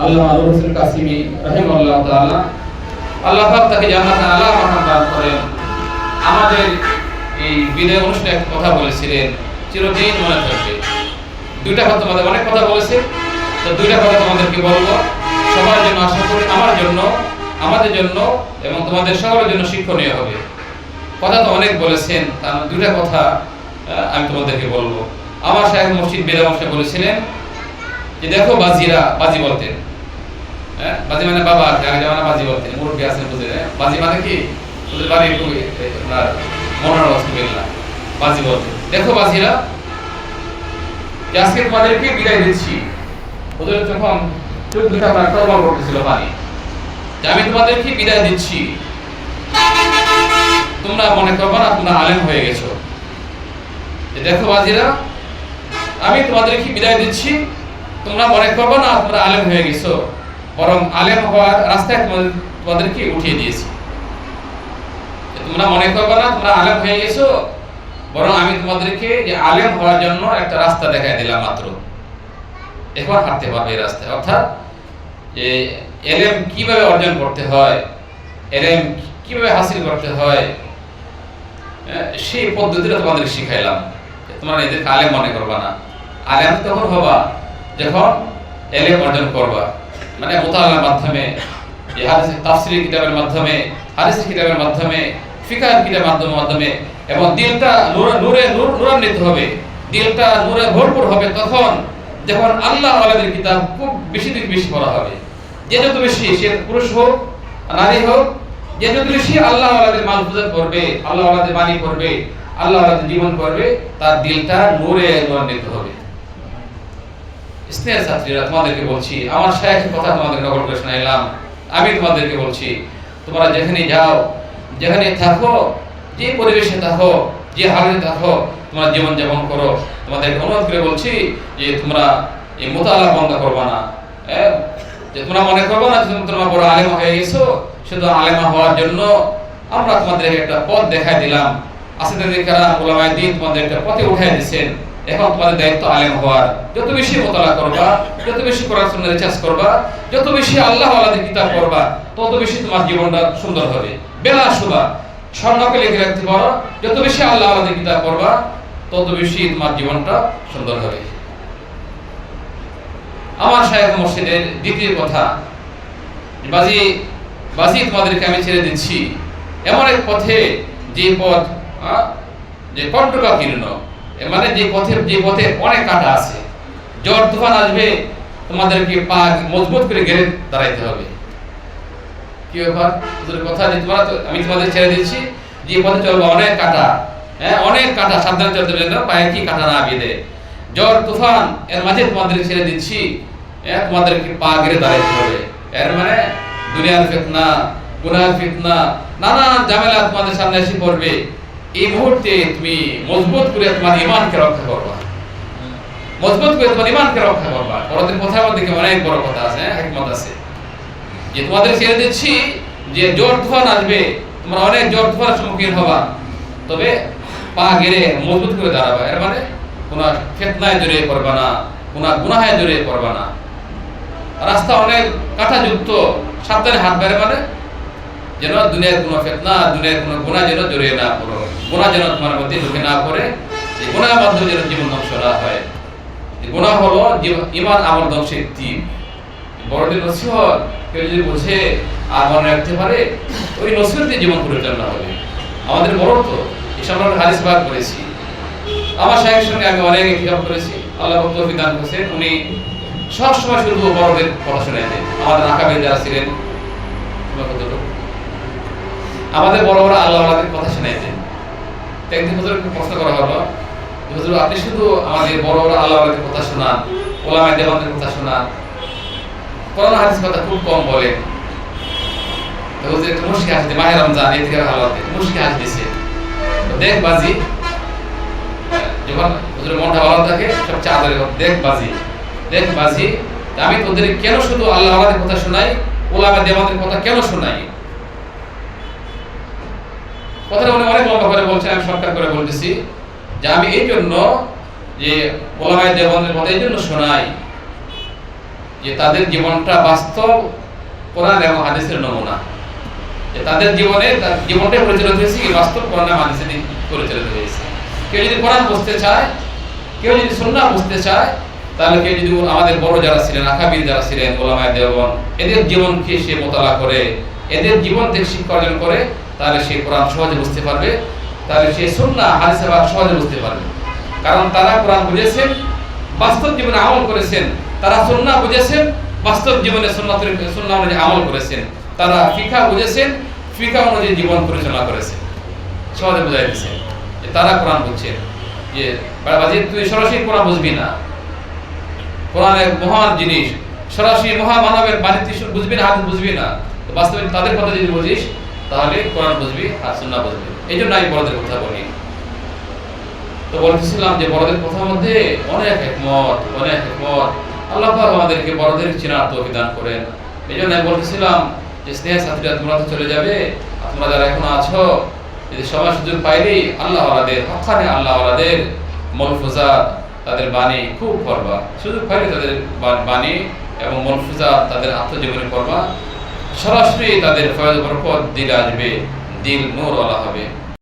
আল্লামা আবুল হোসেন কাসিমি রাহিমাহুল্লাহ তাআলা আল্লাহ পাক তাকে জান্নাতে আলা মাকাম দান করেন। আমাদের এই বিদায় অনুষ্ঠানে একটা কথা বলেছিলেন, চিরদিন মনে থাকবে। দুইটা কথা তোমাদের অনেক কথা বলেছে, তো দুইটা কথা তোমাদেরকে বলবো। সবার জন্য আশা করি আমার জন্য, আমাদের জন্য এবং তোমাদের সকলের জন্য শিক্ষণীয় হবে। কথা তো অনেক বলেছেন, তার দুইটা কথা আমি তোমাদেরকে বলবো। আমার শাইখ মুর্শিদ বেরামশা বলেছিলেন যে দেখো বাজিরা, বাজি বলতেন, বাজি মানে বাবা, আগে জামানা বাজি বলতেন, মুরব্বী আছেন বুঝে, বাজি মানে কি ওদের বাড়ি আপনার মনোর রসগোল্লা, বাজি বলতেন। দেখো বাজিরা, আজকে তোমাদেরকে বিদায় দিচ্ছি। ওদের যখন চোখ দুটো আপনার টলমল করতেছিল পানি, যে আমি তোমাদেরকে বিদায় দিচ্ছি, তোমরা মনে করবে না তোমরা আলেম হয়ে গেছো। দেখো বাজিরা, আমি তোমাদেরকে বিদায় দিচ্ছি, তোমরা মনে করবে না তোমরা আলেম হয়ে গেছো, বরং আলেম হওয়ার রাস্তায় তোমাদেরকে উঠিয়ে দিয়েছি। তোমরা মনে করবে না তোমরা আলেম হয়ে গেছো, বরং আমি তোমাদেরকে যে আলেম হওয়ার জন্য একটা রাস্তা দেখাই দিলাম মাত্র। এখন হাঁটতে পারবে এই রাস্তায়। অর্থাৎ যে এলেম কিভাবে অর্জন করতে হয়, এলেম কিভাবে হাসিল করতে হয়, সেই পদ্ধতিটা তোমাদের শিখাইলাম। তোমরা এদেরকে আলেম মনে করবা না। আলেম তখন হবা যখন এলেম অর্জন করবা, মানে মুতাআল্লার মাধ্যমে, হাদিস তাফসীরের কিতাবের মাধ্যমে, হাদিসের কিতাবের মাধ্যমে, ফিকহের কিতাবের মাধ্যমে, এবং দিলটা নূরান্বিত হবে, দিলটা নূরে ভরপুর হবে তখন যখন আল্লাহ ওয়ালাদের কিতাব খুব বেশি থেকে বেশি পড়া হবে। যে যত বেশি, সে পুরুষ হোক নারী হোক, যে যত বেশি আল্লাহ ওয়ালাদের মালফুজাত করবে, আল্লাহ ওয়ালাদের বাণী করবে, আল্লাহ ওয়ালাদের জীবন করবে, তার দিলটা নূরে নূরান্বিত হবে। স্নেহের ছাত্রীরা, তোমাদেরকে বলছি, আমার শাইখের কথা তোমাদের নকল করে শোনাইলাম। আমি তোমাদেরকে বলছি, তোমরা যেখানে যাও, যেখানে থাকো, যে পরিবেশে থাকো, যে হালে থাকো, তোমরা জীবন যাপন করো। তোমাদেরকে অনুরোধ করে বলছি যে তোমরা এই মুতাআল্লা বন্ধ করবা না। যে তোমরা মনে করবো না তোমরা বড় আলেমা হয়ে গেছো, শুধু আলেমা হওয়ার জন্য আমরা তোমাদেরকে একটা পথ দেখাই দিলাম। আসিফুদ্দিন কারাম উলামায়ে দ্বীন তোমাদের একটা পথে উঠাই দিয়েছেন। এখন তোমাদের দায়িত্ব আলেম হওয়ার। যত বেশি মুতাআল্লা করবা, যত বেশি কোরআন সুন্নাহ রিসার্চ করবা, যত বেশি আল্লাহ ওয়ালাদের কিতাব পড়বা, তত বেশি তোমার জীবনটা সুন্দর হবে। বেলা শুবা স্বর্ণকে লিখে রাখতে পারো, যত বেশি আল্লাহ ওয়ালাদের কিতাব পড়বা, তত বেশি তোমার জীবনটা সুন্দর হবে। আমার শাইখ মুর্শিদের দ্বিতীয় কথা, বাজি তোমাদেরকে আমি ছেড়ে দিচ্ছি এমন এক পথে, যে পথ যে কণ্টকাকীর্ণ, মানে যে পথে অনেক কাঁটা আছে। ঝড় তুফান আসবে, তোমাদেরকে পা মজবুত করে ঘিরে দাঁড়াইতে হবে। কি ব্যাপার? কথা যে আমি তোমাদের ছেড়ে দিচ্ছি, যে পথে চলবে অনেক কাঁটা, অনেক কাঁটা, সাবধানে চলতে হবে, পায়ে কি কাঁটা না বেঁধে। ঝড় তুফান এর মাঝে তোমাদের ছেড়ে দিচ্ছি, তোমাদেরকে পা ঘিরে দাঁড়াইতে হবে। এর মানে দুনিয়ার ফিতনা, গুনাহের ফিতনা, নানা ঝামেলা তোমাদের সামনে এসে পড়বে। এই মুহূর্তে তুমি মজবুত করে তোমার ঈমানকে রক্ষা করবা, মজবুত করে তোমার ঈমানকে রক্ষা করবা। পরদিন কথার মধ্যে অনেক বড় কথা আছে, হিকমত আছে। যে তোমাদের ছেড়ে দিচ্ছি, যে ঝড় তুফান আসবে, তোমরা অনেক ঝড় তুফানের সম্মুখীন হবা, তবে পা গেড়ে মজবুত করে দাঁড়াবা। এর মানে কোন ফিতনায় জড়িয়ে পড়বা না, কোন গুনাহে জড়িয়ে পড়বা না। রাস্তা অনেক কাঁটাযুক্ত, সাবধানে হাঁটবে। মানে যেন দুনিয়ার কোনো ফিতনা, দুনিয়ার কোনো গুনাহ যেন জড়িয়ে না পড়ো, গুনাহ যেন তোমার মধ্যে ঢুকে না পড়ে, এই গুনাহের মাধ্যমে যেন জীবন ধ্বংস না হয়। গুনাহ হলো ঈমান আমল ধ্বংসের তীর। বড়দের নসিহত কেউ যদি বুঝে আর মনে রাখতে পারে, ওই নসিহতে জীবন পরিচালনা হবে। আমাদের বড় তো এই সম্পর্কে হাদিস বার করেছি। আমার শাইখের সঙ্গে আমি অনেক কিতাব করেছি, আল্লাহ তৌফিক দান করেছেন। উনি সবসময় শুধু বড়দের কথা শোনাইতেন। আমাদের আকাবের যারা ছিলেন, আমাদের বড় বড় আল্লাহ ওয়ালাদের কথা শোনাইতেন। একদিন হুজুরকে প্রশ্ন করা হলো, হুজুর আপনি শুধু আমাদের বড় বড় আল্লাহ ওয়ালাদের কথা শোনান, ওলামায়ে দেওবন্দের কথা শোনান, কোরআন হাদিস কথা খুব কম বলেন। তো হুজুর একটু মুশকিল আসছে, মাহে রমজান এদিকে হালাতে মুশকিল আসছে। দেখ বাজি, যখন হুজুরের মনটা ভালো থাকে সবচেয়ে আদরের কথা, দেখ বাজি, আমি তোদের কেন শুধু আল্লাহ ওয়ালাদের কথা শোনাই, ওলামায়ে দেওবন্দের কথা কেন শোনাই? কথাটা উনি অনেক লম্বা করে বলছেন, আমি সরকার করে বলতেছি যে আমি এই জন্য যে ওলামায়ে দেওবন্দের কথা এই জন্য শোনাই, যে যে তাদের জীবনটা বাস্তব কোরআন এবং হাদিসের নমুনা, যে তাদের জীবনটাই পরিচালিত হয়েছে কি বাস্তব কোরআন এবং হাদিসে পরিচালিত হয়েছে। কেউ যদি কোরআন বুঝতে চায়, কেউ যদি সুন্নাহ বুঝতে চায়, তাহলে কেউ যদি আমাদের বড় যারা ছিলেন, আকাবির যারা ছিলেন, ওলামায়ে দেওবন্দ, এদের জীবনকে সে মোতালা করে, এদের জীবন থেকে শিক্ষা অর্জন করে, তাহলে সে কোরআন সহজে বুঝতে পারবে, তাহলে সে সুন্নাহ হাদিস সহজে বুঝতে পারবে। কারণ তারা কোরআন বুঝেছেন, বাস্তব জীবনে আমল করেছেন, তারা সুন্নাহ বুঝেছেন, বাস্তব জীবনে সুন্নাহ অনুযায়ী আমল করেছেন, তারা ফিকহ বুঝেছেন, ফিকহ অনুযায়ী জীবন পরিচালনা করেছেন। সহজে বোঝাই দিচ্ছেন যে তারা কোরআন বুঝছেন। যে বাবাজি তুই সরাসরি কোরআন বুঝবি না, কোরআন এক মহান জিনিস, সরাসরি মহামানবের বাণী তুই বুঝবি না, হাদিস বুঝবি না, তো বাস্তবে তাদের কথা যদি বুঝিস তাহলে কোরআন বুঝবি আর সুন্নাহ বুঝবি। এই জন্য আমি বড়দের কথা বলি। তো বলতেছিলাম যে বড়দের কথার মধ্যে অনেক হিকমত, আল্লাহ পাক আমাদেরকে বড়দের চেনার তৌফিক দান করেন। এই জন্য আমি বলতেছিলাম যে স্নেহ সাথীরা তোমরা তো চলে যাবে, তোমরা যারা এখনো আছো যদি সময় সুযোগ পাইলেই আল্লাহওয়ালাদের হক্কানে আল্লাহওয়ালাদের মলফুজাত, তাদের বাণী খুব পড়বা, সুযোগ পাইলে তাদের বাণী এবং মলফুজাত, তাদের আত্মজীবনী পড়বা। সরাসরি তাদের ফয়েজ বরকত দিল আসবে, দিল নূরওয়ালা হবে।